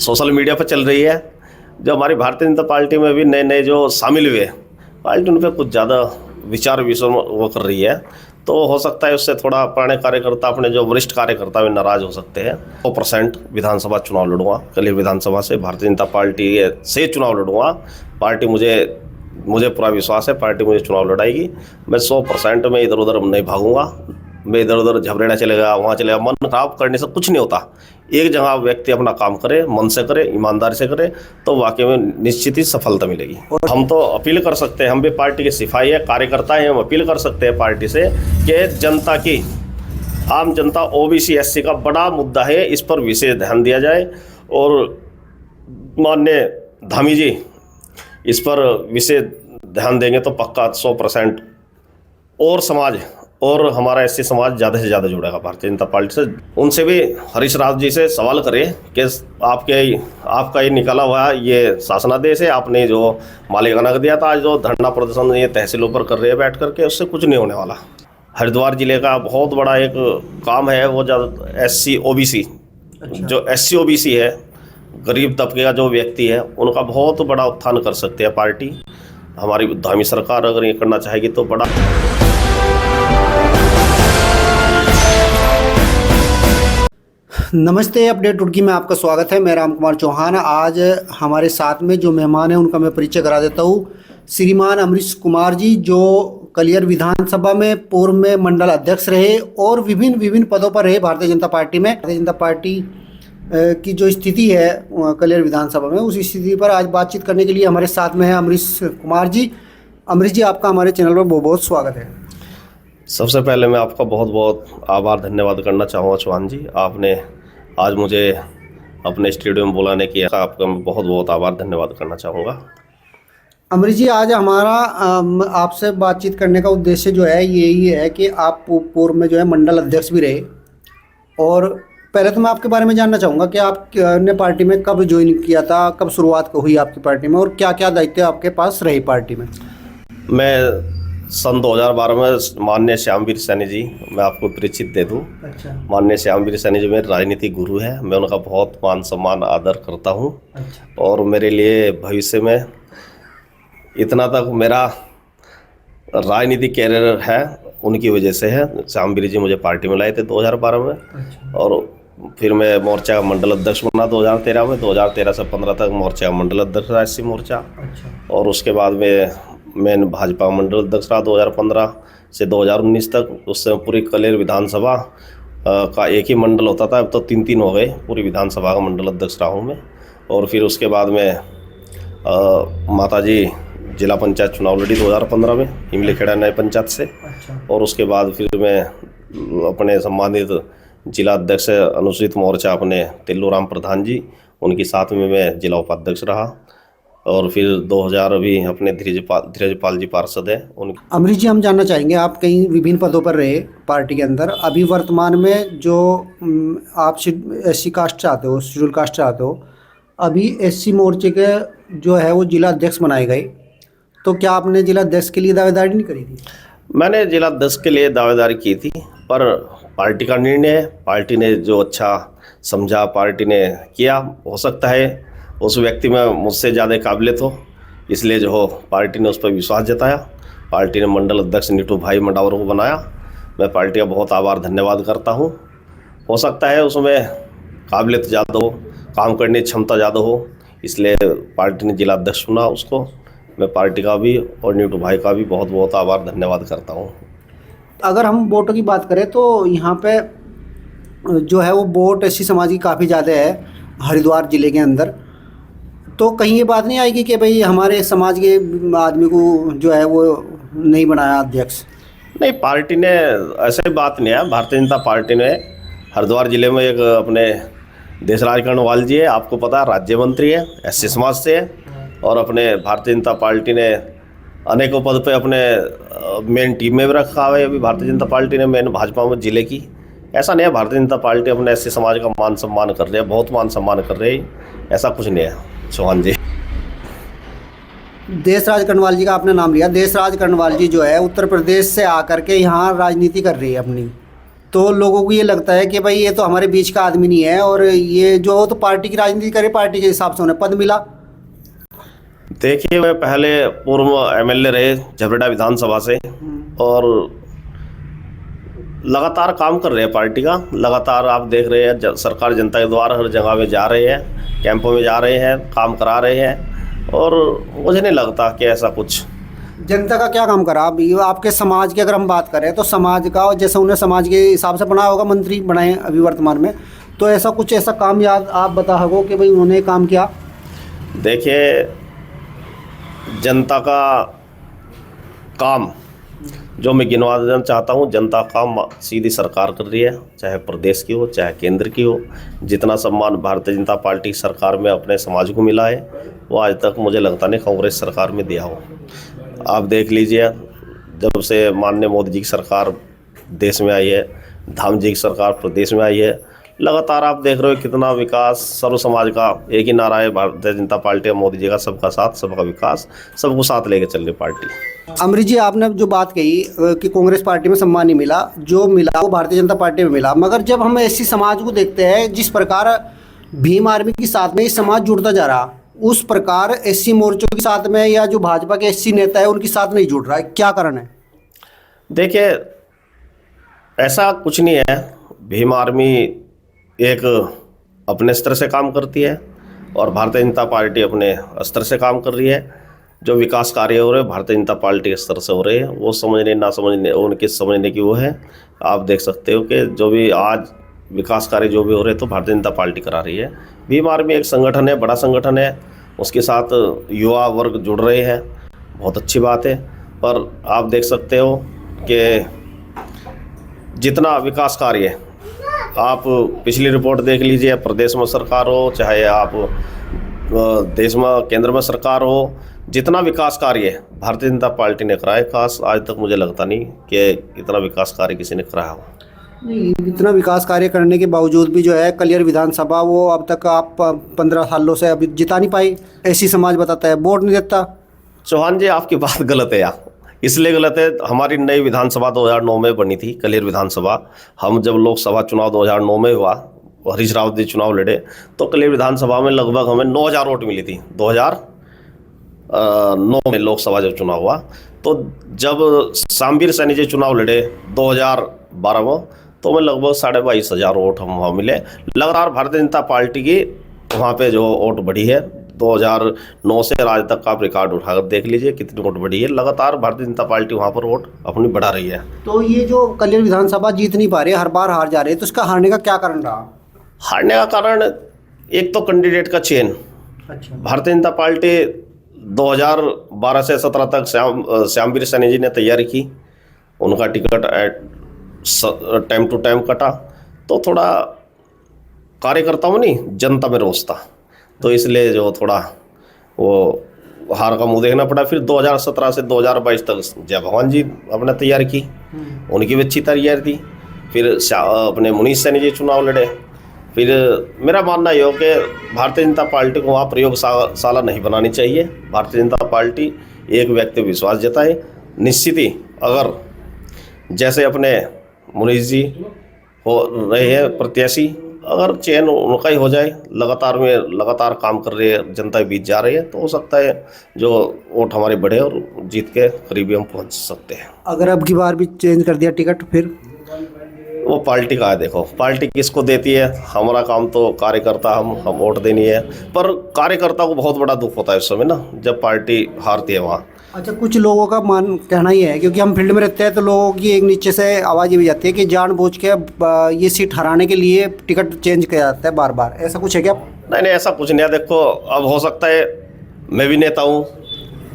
Social media पर चल रही है। जो हमारी भारतीय जनता पार्टी में भी नए नए जो शामिल हुए पार्टी, उन पर कुछ ज़्यादा विचार वो कर रही है, तो हो सकता है उससे थोड़ा पुराने कार्यकर्ता, अपने जो वरिष्ठ कार्यकर्ता वे नाराज़ हो सकते हैं। 100% विधानसभा चुनाव लड़ूंगा, कलियर विधानसभा से भारतीय जनता पार्टी से चुनाव लड़ूंगा। पार्टी मुझे पूरा विश्वास है, पार्टी मुझे चुनाव लड़ाएगी। मैं 100% में इधर उधर नहीं भागूंगा। मैं इधर उधर झबरेड़ा चलेगा, वहाँ चलेगा, मन खराब करने से कुछ नहीं होता। एक जगह व्यक्ति अपना काम करे, मन से करे, ईमानदारी से करे, तो वाकई में निश्चित ही सफलता मिलेगी। हम तो अपील कर सकते हैं, हम भी पार्टी के सिपाही है, कार्यकर्ता हैं, हम अपील कर सकते हैं पार्टी से कि जनता की, आम जनता ओबीसी एससी का बड़ा मुद्दा है, इस पर विशेष ध्यान दिया जाए। और माननीय धामी जी इस पर विशेष ध्यान देंगे तो पक्का 100% और समाज और हमारा एससी समाज ज़्यादा से ज़्यादा जुड़ेगा भारतीय जनता पार्टी से। उनसे भी हरीश राव जी से सवाल करें कि आपका ये निकला हुआ ये शासनादेश है, आपने जो मालिकाना दिया था, आज जो धरना प्रदर्शन ये तहसीलों पर कर रहे हैं बैठ करके, उससे कुछ नहीं होने वाला। हरिद्वार जिले का बहुत बड़ा एक काम है, वो ज़्यादा एससी ओबीसी, जो एससी ओबीसी है, गरीब तबके का जो व्यक्ति है, उनका बहुत बड़ा उत्थान कर सकते हैं पार्टी। हमारी धामी सरकार अगर ये करना चाहेगी तो बड़ा। नमस्ते, अपडेट रुड़की में आपका स्वागत है। मैं राम कुमार चौहान। आज हमारे साथ में जो मेहमान हैं उनका मैं परिचय करा देता हूँ। श्रीमान अमरीश कुमार जी, जो कलियर विधानसभा में पूर्व में मंडल अध्यक्ष रहे और विभिन्न पदों पर रहे भारतीय जनता पार्टी में। भारतीय जनता पार्टी की जो स्थिति है कलियर विधानसभा में, उस स्थिति पर आज बातचीत करने के लिए हमारे साथ में है अमरीश कुमार जी। अमरीश जी, आपका हमारे चैनल पर बहुत बहुत स्वागत है। सबसे पहले मैं आपका बहुत बहुत आभार धन्यवाद करना चाहूँगा चौहान जी, आपने आज मुझे अपने स्टूडियो में बुलाने की, आपका मैं बहुत बहुत आभार धन्यवाद करना चाहूँगा। अमरीश जी, आज हमारा आपसे बातचीत करने का उद्देश्य जो है यही है कि आप पूर्व में जो है मंडल अध्यक्ष भी रहे, और पहले तो मैं आपके बारे में जानना चाहूँगा कि आपने पार्टी में कब ज्वाइन किया था, कब शुरुआत हुई आपकी पार्टी में, और क्या क्या दायित्व आपके पास रहे पार्टी में। मैं सन 2012 में माननीय श्यामवीर सैनी जी, मैं आपको परिचित दे दूं। अच्छा। माननीय श्यामवीर सैनी जी मेरे राजनीतिक गुरु हैं, मैं उनका बहुत मान सम्मान आदर करता हूं। अच्छा। और मेरे लिए भविष्य में इतना तक मेरा राजनीतिक कैरियर है उनकी वजह से है। श्यामवीर जी मुझे पार्टी में लाए थे 2012 में। अच्छा। और फिर मैं मोर्चा का मंडल अध्यक्ष बना 2013 में। 2013 से 15 तक मोर्चा का मंडल अध्यक्ष रहा, एससी मोर्चा। अच्छा। और उसके बाद में मैं भाजपा मंडल अध्यक्ष रहा 2015 से 2019 तक। उससे पूरी कलियर विधानसभा का एक ही मंडल होता था, अब तो 3 हो गए। पूरी विधानसभा का मंडल अध्यक्ष रहा हूँ मैं। और फिर उसके बाद में माताजी जिला पंचायत चुनाव लड़ी 2015 में इमली खेड़ा नए पंचायत से। अच्छा। और उसके बाद फिर मैं अपने सम्मानित जिला अध्यक्ष अनुसूचित मोर्चा अपने तिल्लू राम प्रधान जी, उनके साथ में मैं जिला उपाध्यक्ष रहा। और फिर 2000 अभी अपने धीरजपाल जी पार्षद हैं उनके। अमरीश जी, हम जानना चाहेंगे, आप कई विभिन्न पदों पर रहे पार्टी के अंदर, अभी वर्तमान में जो आप एससी कास्ट चाहते हो, शेड्यूल कास्ट चाहते हो, अभी एससी मोर्चे के जो है वो जिला अध्यक्ष बनाए गए, तो क्या आपने जिला अध्यक्ष के लिए दावेदारी नहीं करी थी? मैंने जिला अध्यक्ष के लिए दावेदारी की थी, पर पार्टी का निर्णय है, पार्टी ने जो अच्छा समझा पार्टी ने किया। हो सकता है उस व्यक्ति में मुझसे ज़्यादा काबिलियत हो, इसलिए जो हो पार्टी ने उस पर विश्वास जताया। पार्टी ने मंडल अध्यक्ष नीटू भाई मंडावर को बनाया। मैं पार्टी का बहुत आभार धन्यवाद करता हूँ। हो सकता है उसमें काबिलियत ज़्यादा हो, काम करने की क्षमता ज़्यादा हो, इसलिए पार्टी ने जिला अध्यक्ष चुना उसको। मैं पार्टी का भी और नीटू भाई का भी बहुत बहुत आभार धन्यवाद करता हूँ। अगर हम वोटों की बात करें तो यहाँ पे जो है वो वोट एससी समाज की काफ़ी ज़्यादा है हरिद्वार ज़िले के अंदर, तो कहीं ये बात नहीं आएगी कि भाई हमारे समाज के आदमी को जो है वो नहीं बनाया अध्यक्ष? नहीं, पार्टी ने ऐसे बात नहीं है। भारतीय जनता पार्टी ने हरिद्वार ज़िले में एक अपने देशराज कर्णवाल जी है, आपको पता है, राज्य मंत्री है, एससी समाज से है। और अपने भारतीय जनता पार्टी ने अनेकों पद पे अपने मेन टीम में भी रखा हुआ है। अभी भारतीय जनता पार्टी ने मेन भाजपा में जिले की, ऐसा नहीं है। भारतीय जनता पार्टी अपने एससी समाज का मान सम्मान कर रही है, बहुत मान सम्मान कर रही है, ऐसा कुछ नहीं है चौहान जी। देशराज कर्णवाल जी का आपने नाम लिया। देशराज कर्णवाल जी जो है उत्तर प्रदेश से आकर के यहाँ राजनीति कर रही है अपनी, तो लोगों को ये लगता है कि भाई ये तो हमारे बीच का आदमी नहीं है, और ये जो तो पार्टी की राजनीति करे, पार्टी के हिसाब से उन्हें पद मिला। देखिए, मैं पहले पूर्व एमएलए रहे झबरेड़ा विधानसभा से, और लगातार काम कर रहे हैं पार्टी का। लगातार आप देख रहे हैं सरकार जनता के द्वारा हर जगह में जा रहे हैं, कैंपों में जा रहे हैं, काम करा रहे हैं, और मुझे नहीं लगता कि ऐसा कुछ। जनता का क्या काम करा? अब ये आपके समाज की अगर हम बात करें तो समाज का, और जैसे उन्हें समाज के हिसाब से बनाया होगा, मंत्री बनाए अभी वर्तमान में, तो ऐसा कुछ ऐसा काम याद आप बता सको कि भाई उन्होंने काम किया? देखिए, जनता का काम जो मैं गिनवा देना चाहता हूँ, जनता काम सीधी सरकार कर रही है, चाहे प्रदेश की हो चाहे केंद्र की हो। जितना सम्मान भारतीय जनता पार्टी सरकार में अपने समाज को मिला है, वो आज तक मुझे लगता नहीं कांग्रेस सरकार में दिया हो। आप देख लीजिए, जब से माननीय मोदी जी की सरकार देश में आई है, धाम जी की सरकार प्रदेश में आई है, लगातार आप देख रहे हो कितना विकास। सर्व समाज का एक ही नारा है भारतीय जनता पार्टी और मोदी जी का, सबका साथ सबका विकास, सबको साथ लेके चल रही पार्टी। अमृत जी, आपने जो बात कही कि कांग्रेस पार्टी में सम्मान नहीं मिला, जो मिला वो भारतीय जनता पार्टी में मिला, मगर जब हम एससी समाज को देखते हैं, जिस प्रकार भीम आर्मी के साथ में ये समाज जुड़ता जा रहा, उस प्रकार एससी मोर्चों के साथ में या जो भाजपा के एससी नेता है उनके साथ नहीं जुड़ रहा है, क्या कारण है? देखिए, ऐसा कुछ नहीं है। भीम आर्मी एक अपने स्तर से काम करती है और भारतीय जनता पार्टी अपने स्तर से काम कर रही है। जो विकास कार्य हो रहे हैं भारतीय जनता पार्टी के स्तर से हो रहे हैं, वो समझने ना समझने उनके समझने की वो है। आप देख सकते हो कि जो भी आज विकास कार्य जो भी हो रहे हैं तो भारतीय जनता पार्टी करा रही है। भीम आर्मी एक संगठन है, बड़ा संगठन है, उसके साथ युवा वर्ग जुड़ रहे हैं, बहुत अच्छी बात है। पर आप देख सकते हो कि जितना विकास कार्य, आप पिछली रिपोर्ट देख लीजिए, प्रदेश में सरकार हो चाहे आप देश में केंद्र में सरकार हो, जितना विकास कार्य भारतीय जनता पार्टी ने कराया, खास आज तक मुझे लगता नहीं कि इतना विकास कार्य किसी ने कराया हो। नहीं, इतना विकास कार्य करने के बावजूद भी जो है कलियर विधानसभा वो अब तक आप 15 सालों से अभी जिता नहीं पाई, ऐसी समाज बताता है, वोट नहीं देता। चौहान जी, आपकी बात गलत है यार, इसलिए गलत है। हमारी नई विधानसभा 2009 में बनी थी, कलियर विधानसभा। हम जब लोकसभा चुनाव 2009 में हुआ, हरीश रावत जी चुनाव लड़े, तो कलियर विधानसभा में लगभग हमें 9000 वोट मिली थी। 2009 में लोकसभा जब चुनाव हुआ, तो जब शामवीर सैनी जी चुनाव लड़े 2012 में, तो हमें लगभग 22,500 वोट हम वहाँ मिले। लगातार भारतीय जनता पार्टी की वहाँ पे जो वोट बढ़ी है, 2009 से आज तक का आप रिकॉर्ड उठाकर देख लीजिए कितनी वोट बढ़ी है। लगातार भारतीय जनता पार्टी वहाँ पर वोट अपनी बढ़ा रही है। तो ये जो कलियर विधानसभा जीत नहीं पा रही, हर बार हार जा रहे, तो इसका हारने का क्या कारण रहा? हारने का कारण एक तो कैंडिडेट का चयन। अच्छा, भारतीय जनता पार्टी 2012 से 17 तक श्यामवीर सैनी जी ने तैयारी की, उनका टिकट टाइम टू टाइम कटा, तो थोड़ा कार्यकर्ताओं नहीं जनता में रोष था, तो इसलिए जो थोड़ा वो हार का मुंह देखना पड़ा। फिर 2017 से 2022 तक जय भगवान जी अपने तैयारी की, उनकी भी अच्छी तैयारी थी। फिर अपने मुनीष सैनी जी चुनाव लड़े। फिर मेरा मानना ये हो कि भारतीय जनता पार्टी को वहाँ प्रयोगशाला नहीं बनानी चाहिए। भारतीय जनता पार्टी एक व्यक्ति विश्वास जताए, निश्चित ही अगर जैसे अपने मुनीष जी हो रहे हैं प्रत्याशी, अगर चयन उनका ही हो जाए, लगातार काम कर रहे हैं, जनता के बीच जा रही है, तो हो सकता है जो वोट हमारे बढ़े और जीत के करीबी हम पहुंच सकते हैं। अगर अब की बार भी चेंज कर दिया टिकट, फिर वो पार्टी का है। देखो, पार्टी किसको देती है, हमारा काम तो कार्यकर्ता हम वोट देनी है। पर कार्यकर्ता को बहुत बड़ा दुख होता है उस समय ना, जब पार्टी हारती है वहाँ। अच्छा, कुछ लोगों का कहना ही है, क्योंकि हम फील्ड में रहते हैं, तो लोगों की एक नीचे से आवाज़ ये भी जाती है कि जानबूझ के ये सीट हराने के लिए टिकट चेंज किया जाता है बार बार, ऐसा कुछ है क्या? नहीं, ऐसा कुछ नहीं है। देखो, अब हो सकता है मैं भी नेता हूँ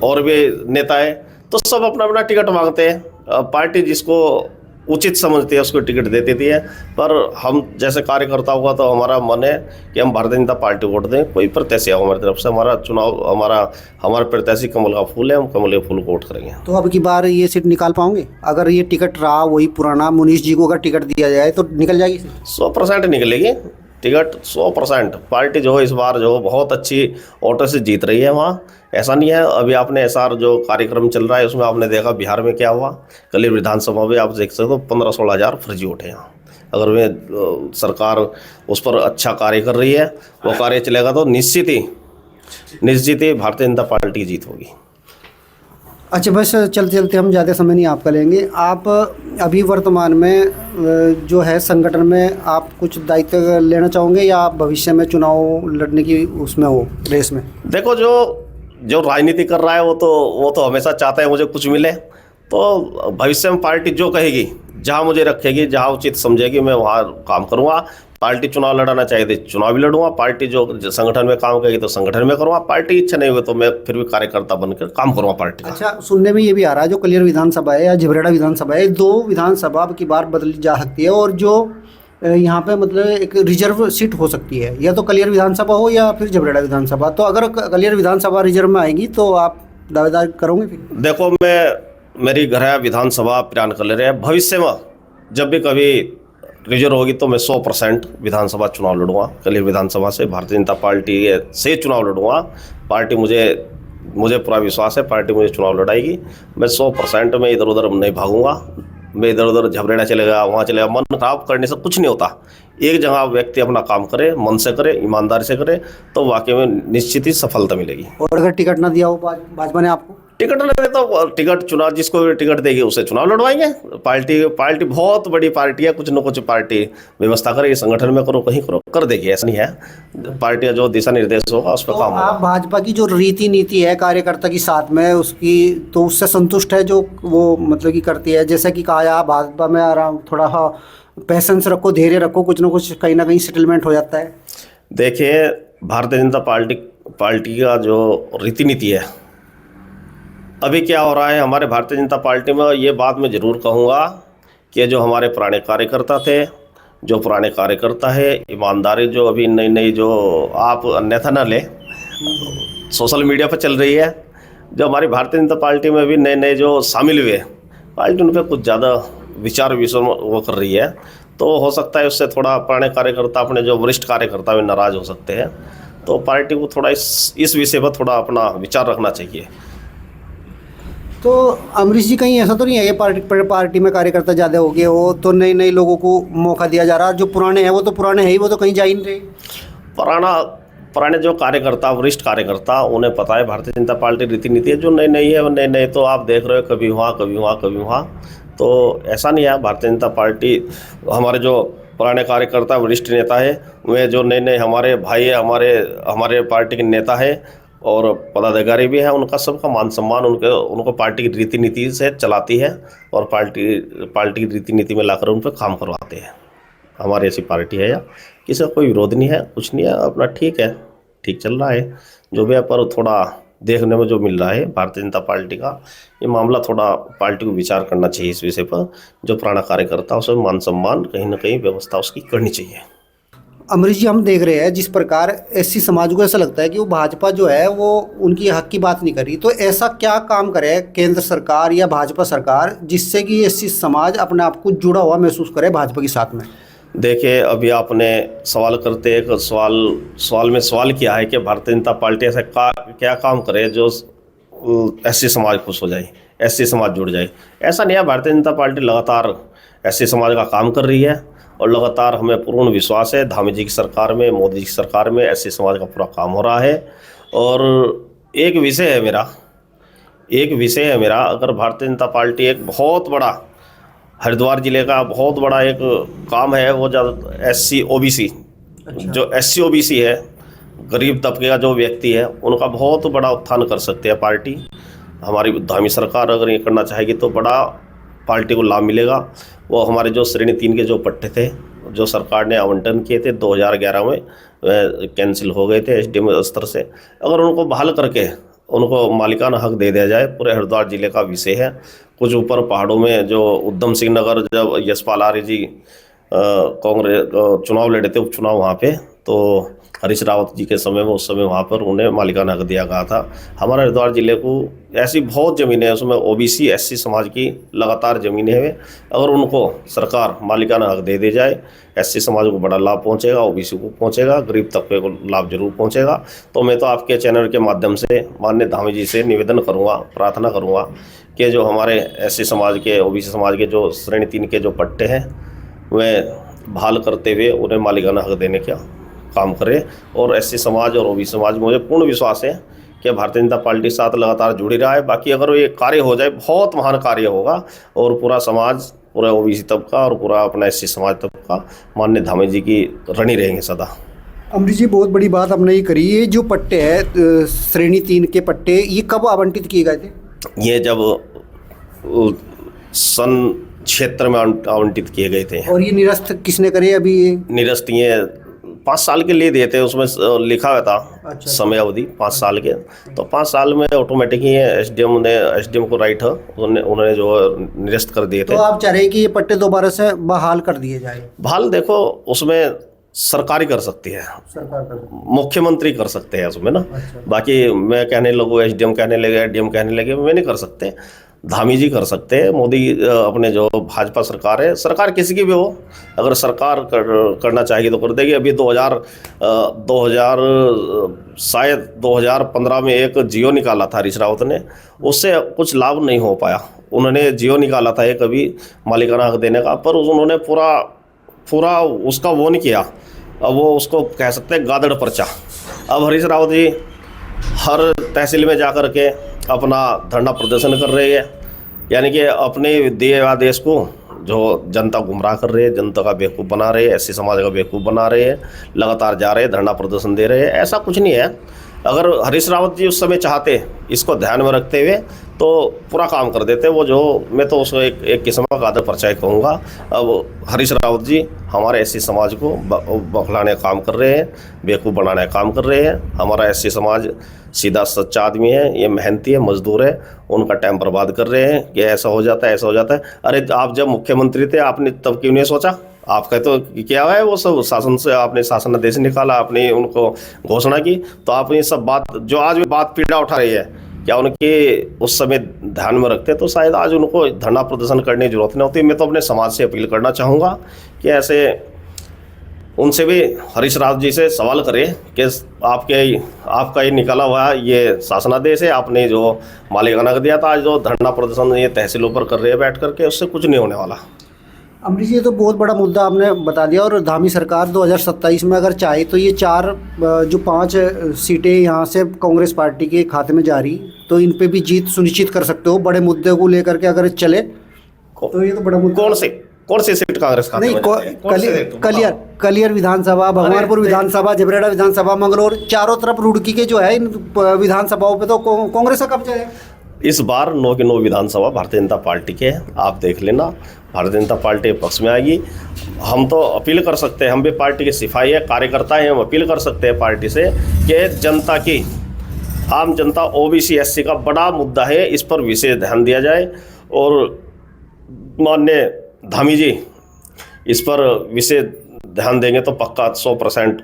और भी नेता है, तो सब अपना अपना टिकट मांगते हैं। पार्टी जिसको उचित समझती है उसको टिकट दे देती है। पर हम जैसे कार्यकर्ताओं का तो हमारा मन है कि हम भारतीय जनता पार्टी वोट दें, कोई प्रत्याशी हो हमारी तरफ से। हमारा चुनाव हमारा प्रत्याशी कमल का फूल है, हम कमल के फूल को वोट करेंगे। तो अब की बार ये सीट निकाल पाओगे? अगर ये टिकट रहा वही पुराना, मुनीष जी को अगर टिकट दिया जाए तो निकल जाएगी? 100% निकलेगी टिकट, 100%। पार्टी जो है इस बार जो बहुत अच्छी वोटों से जीत रही है वहाँ, ऐसा नहीं है। अभी आपने एसआर जो कार्यक्रम चल रहा है उसमें आपने देखा बिहार में क्या हुआ, कलियर विधानसभा में आप देख सकते हो 15-16 हज़ार फर्जी वोट है यहाँ। अगर वे सरकार उस पर अच्छा कार्य कर रही है, वो कार्य चलेगा तो निश्चित ही भारतीय जनता पार्टी की जीत होगी। अच्छा, बस चलते चलते हम ज़्यादा समय नहीं आपका लेंगे। आप अभी वर्तमान में जो है संगठन में आप कुछ दायित्व लेना चाहोगे या आप भविष्य में चुनाव लड़ने की उसमें हो रेस में? देखो, जो राजनीति कर रहा है वो तो हमेशा चाहता है मुझे कुछ मिले। तो भविष्य में पार्टी जो कहेगी, जहाँ मुझे रखेगी, जहाँ उचित समझेगी, मैं वहाँ काम करूँगा। पार्टी चुनाव लड़ाना चाहिए तो चुनाव भी लड़ूंगा, पार्टी जो संगठन में काम करेगी तो संगठन में करूँगा, पार्टी इच्छा नहीं हुई तो मैं फिर भी कार्यकर्ता बनकर काम करूँगा पार्टी का। अच्छा, सुनने में ये भी आ रहा है जो कलियर विधानसभा है या झबरेड़ा विधानसभा है, दो विधानसभा अब की बार बदली जा सकती है और जो यहाँ पे मतलब एक रिजर्व सीट हो सकती है, या तो कलियर विधानसभा हो या फिर झबरेड़ा विधानसभा। तो अगर कलियर विधानसभा रिजर्व में आएगी तो आप दावेदार करोगे फिर? देखो, मेरी घर विधानसभा प्रयान कर ले रहे हैं। भविष्य में जब भी कभी रिजर्व होगी तो मैं 100% विधानसभा चुनाव लड़ूंगा। कलियर विधानसभा से भारतीय जनता पार्टी से चुनाव लड़ूंगा। पार्टी मुझे पूरा विश्वास है, पार्टी मुझे चुनाव लड़ाएगी। मैं 100% में इधर उधर नहीं भागूंगा। मैं इधर उधर झबरेड़ा चलेगा, वहाँ चलेगा, मन खराब करने से कुछ नहीं होता। एक जगह व्यक्ति अपना काम करे, मन से करे, ईमानदारी से करे, तो वाकई में निश्चित ही सफलता मिलेगी। और अगर टिकट ना दिया हो भाजपा ने आपको? टिकट न दे तो टिकट चुनाव, जिसको भी टिकट देगी उसे चुनाव लड़वाएंगे। पार्टी बहुत बड़ी पार्टी है, कुछ न कुछ पार्टी व्यवस्था करेगी, संगठन में करो, कहीं करो, कर देगी। ऐसा नहीं है, पार्टी का जो दिशा निर्देश होगा उस पर काम होगा। आप भाजपा की जो रीति नीति है कार्यकर्ता की साथ में उसकी, तो उससे संतुष्ट है जो वो मतलब कि करती है? जैसे कि कहा भाजपा में आराम थोड़ा पैसेंस रखो, धैर्य रखो, कुछ ना कुछ कहीं ना कहीं सेटलमेंट हो जाता है। देखिए, भारतीय जनता पार्टी का जो रीति नीति है, अभी क्या हो रहा है हमारे भारतीय जनता पार्टी में, ये बात मैं ज़रूर कहूँगा कि जो हमारे पुराने कार्यकर्ता थे, जो पुराने कार्यकर्ता है, ईमानदारी जो अभी नई जो आप अन्यथा न ले, सोशल मीडिया पर चल रही है, जो हमारी भारतीय जनता पार्टी में भी नए जो शामिल हुए, पार्टी उन पर कुछ ज़्यादा विचार वो कर रही है। तो हो सकता है उससे थोड़ा पुराने कार्यकर्ता, अपने जो वरिष्ठ कार्यकर्ता भी नाराज़ हो सकते हैं। तो पार्टी को थोड़ा इस विषय पर थोड़ा अपना विचार रखना चाहिए। तो अमरीश जी, कहीं ऐसा तो नहीं है कि पार्टी में कार्यकर्ता ज़्यादा हो गए हो तो नए लोगों को मौका दिया जा रहा है? जो पुराने हैं वो तो पुराने हैं ही, वो तो कहीं जा ही नहीं रहे। पुराने जो कार्यकर्ता, वरिष्ठ कार्यकर्ता, उन्हें पता है भारतीय जनता पार्टी रीति नीति है। जो नई है वो नई तो आप देख रहे हो, कभी वहाँ। तो ऐसा नहीं है। भारतीय जनता पार्टी, हमारे जो पुराने कार्यकर्ता, वरिष्ठ नेता है, वे जो नए हमारे भाई है, हमारे पार्टी के नेता है और पदाधिकारी भी है, उनका सबका मान सम्मान उनको पार्टी की रीति नीति से चलाती है और पार्टी की रीति नीति में लाकर उन पर काम करवाते हैं। हमारी ऐसी पार्टी है, या किसी का कोई विरोध नहीं है, कुछ नहीं है, अपना ठीक है, ठीक चल रहा है जो भी है। पर थोड़ा देखने में जो मिल रहा है भारतीय जनता पार्टी का ये मामला, थोड़ा पार्टी को विचार करना चाहिए इस विषय पर। जो पुराना कार्यकर्ता, उसे मान सम्मान कहीं ना कहीं व्यवस्था उसकी करनी चाहिए। अमरीश जी, हम देख रहे हैं जिस प्रकार एससी समाज को ऐसा लगता है कि वो भाजपा जो है वो उनकी हक की बात नहीं कर रही, तो ऐसा क्या काम करे केंद्र सरकार या भाजपा सरकार जिससे कि एससी समाज अपने आप को जुड़ा हुआ महसूस करे भाजपा के साथ में? देखिए, अभी आपने सवाल करते एक सवाल में सवाल किया है कि भारतीय जनता पार्टी ऐसा क्या काम करे जो एससी समाज खुश हो जाए, एससी समाज जुड़ जाए। ऐसा नहीं है। भारतीय जनता पार्टी लगातार एससी समाज का काम कर रही है और लगातार हमें पूर्ण विश्वास है धामी जी की सरकार में, मोदी जी की सरकार में एससी समाज का पूरा काम हो रहा है। और एक विषय है मेरा, अगर भारतीय जनता पार्टी एक बहुत बड़ा, हरिद्वार जिले का बहुत बड़ा एक काम है, वो ज़्यादा एससी ओबीसी, जो एससी ओबीसी है, गरीब तबके का जो व्यक्ति है, उनका बहुत बड़ा उत्थान कर सकते हैं पार्टी। हमारी धामी सरकार अगर ये करना चाहेगी तो बड़ा पार्टी को लाभ मिलेगा। वो हमारे जो श्रेणी 3 के जो पट्टे थे, जो सरकार ने आवंटन किए थे 2011 में, कैंसिल हो गए थे एसडीएम स्तर से, अगर उनको बहाल करके उनको मालिकाना हक दे दिया जाए, पूरे हरिद्वार जिले का विषय है। कुछ ऊपर पहाड़ों में जो उधम सिंह नगर, जब यशपाल आर्य जी कांग्रेस चुनाव लड़े थे, उपचुनाव वहाँ पे, तो हरीश रावत जी के समय में, उस समय वहाँ पर उन्हें मालिकाना हक दिया गया था। हमारे हरिद्वार जिले को ऐसी बहुत ज़मीनें हैं, उसमें ओबीसी एससी समाज की लगातार ज़मीनें हैं। अगर उनको सरकार मालिकाना हक दे दी जाए, एससी समाज को बड़ा लाभ पहुँचेगा, ओबीसी को पहुँचेगा, गरीब तबके को लाभ जरूर पहुँचेगा। तो मैं तो आपके चैनल के माध्यम से माननीय धामी जी से निवेदन करूँगा, प्रार्थना करूँगा कि जो हमारे एससी समाज के, ओबीसी समाज के जो श्रेणी 3 के जो पट्टे हैं, वे बहाल करते हुए उन्हें मालिकाना हक देने का काम करे। और एससी समाज और ओबीसी समाज, मुझे पूर्ण विश्वास है कि भारतीय जनता पार्टी के साथ लगातार जुड़ी रहा है। बाकी अगर ये कार्य हो जाए, बहुत महान कार्य होगा और पूरा समाज, पूरा ओबीसी तबका और पूरा अपना एससी समाज तबका माननीय धामी जी की ऋणी रहेंगे सदा। अमरीश जी, बहुत बड़ी बात आपने ये करी। ये जो पट्टे है श्रेणी 3 के पट्टे, ये कब आवंटित किए गए थे? ये जब सन 76 में आवंटित किए गए थे। और ये निरस्त किसने करे अभी? ये निरस्त ये 5 साल के लिए दिए थे, उसमें लिखा हुआ था अच्छा। समय अवधि 5 साल के। तो 5 साल में ऑटोमेटिक ही एसडीएम को राइट है, उन्होंने जो निरस्त कर दिए थे। तो आप चाह रहे हैं कि ये पट्टे दोबारा से बहाल कर दिए जाए? बहाल देखो, उसमें सरकार ही कर सकती है, सरकार कर मुख्यमंत्री कर सकते हैं उसमें ना। अच्छा। बाकी मैं कहने लगूँ, एसडीएम कहने लगे, एडीएम कहने लगे, मैं नहीं कर सकते। धामी जी कर सकते हैं। मोदी अपने जो भाजपा सरकार है, सरकार किसी की भी हो, अगर सरकार करना चाहिए तो कर देगी। अभी 2000 शायद 2015 में एक जियो निकाला था हरीश रावत ने, उससे कुछ लाभ नहीं हो पाया। उन्होंने जियो निकाला था एक अभी मालिकाना हक देने का, पर उन्होंने पूरा उसका वो नहीं किया। अब वो उसको कह सकते हैं गादड़ पर्चा। अब हरीश रावत जी हर तहसील में जा कर के अपना धरना प्रदर्शन कर रहे हैं, यानी कि अपने दिए आदेश को जो जनता गुमराह कर रहे हैं, जनता का बेवकूफ़ बना रहे हैं, एससी समाज का बेवकूफ़ बना रहे हैं, लगातार जा रहे हैं, धरना प्रदर्शन दे रहे हैं। ऐसा कुछ नहीं है। अगर हरीश रावत जी उस समय चाहते, इसको ध्यान में रखते हुए, तो पूरा काम कर देते। वो जो मैं तो उसको एक किस्म का गादर परचाई कहूँगा। अब हरीश रावत जी हमारे एससी समाज को बखलाने का काम कर रहे हैं, बेवकूफ़ बनाने का काम कर रहे हैं। हमारा एससी समाज सीधा सच्चा आदमी है, ये मेहनती है, मजदूर है, उनका टाइम बर्बाद कर रहे हैं कि ऐसा हो जाता है, ऐसा हो जाता है। अरे आप जब मुख्यमंत्री थे, आपने तब क्यों नहीं सोचा? आपका तो क्या है, वो सब शासन से आपने शासनादेश निकाला, आपने उनको घोषणा की, तो आप ये सब बात जो आज भी बात पीड़ा उठा रही है, क्या उनके उस समय ध्यान में रखते तो शायद आज उनको धरना प्रदर्शन करने की जरूरत नहीं होती। मैं तो अपने समाज से अपील करना चाहूँगा कि ऐसे उनसे भी हरीश रावत जी से सवाल करें कि आपका ये निकाला हुआ ये शासनादेश है, आपने जो मालिकाना हक दिया था, आज जो धरना प्रदर्शन ये तहसीलों पर कर रहे हैं बैठ करके, उससे कुछ नहीं होने वाला। अमरीश, ये तो बहुत बड़ा मुद्दा आपने बता दिया। और धामी सरकार 2027 में अगर चाहे तो ये 5 सीटें यहाँ से कांग्रेस पार्टी के खाते में जा रही, तो इन पे भी जीत सुनिश्चित कर सकते हो बड़े मुद्दे को लेकर के अगर चले तो। ये तो बड़ा मुद्दा। कौन सी सीट कांग्रेस खाते में जाती है? कलियर विधानसभा, भगवानपुर विधानसभा, जबरेड़ा विधानसभा, मंगलौर, चारों तरफ रुड़की के जो है इन विधानसभाओं पे तो कांग्रेस का कब्जा है। इस बार 9 के 9 विधानसभा भारतीय जनता पार्टी के हैं। आप देख लेना, भारतीय जनता पार्टी के पक्ष में आएगी। हम तो अपील कर सकते हैं, हम भी पार्टी के सिपाही है, कार्यकर्ता हैं, हम अपील कर सकते हैं पार्टी से कि जनता की, आम जनता, ओबीसी एससी का बड़ा मुद्दा है, इस पर विशेष ध्यान दिया जाए। और माननीय धामी जी इस पर विशेष ध्यान देंगे तो पक्का 100%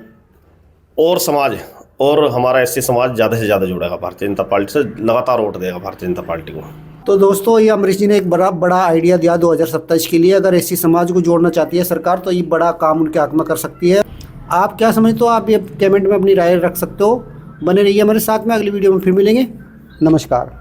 और समाज और हमारा एससी समाज ज़्यादा से ज़्यादा जुड़ेगा भारतीय जनता पार्टी से, लगातार वोट देगा भारतीय जनता पार्टी को। तो दोस्तों, ये अमरीश जी ने एक बड़ा आइडिया दिया 2027 के लिए। अगर एससी समाज को जोड़ना चाहती है सरकार, तो ये बड़ा काम उनके हक में कर सकती है। आप क्या समझते हो? आप ये कमेंट में अपनी राय रख सकते हो। बने रहिए हमारे साथ में, अगली वीडियो में फिर मिलेंगे। नमस्कार।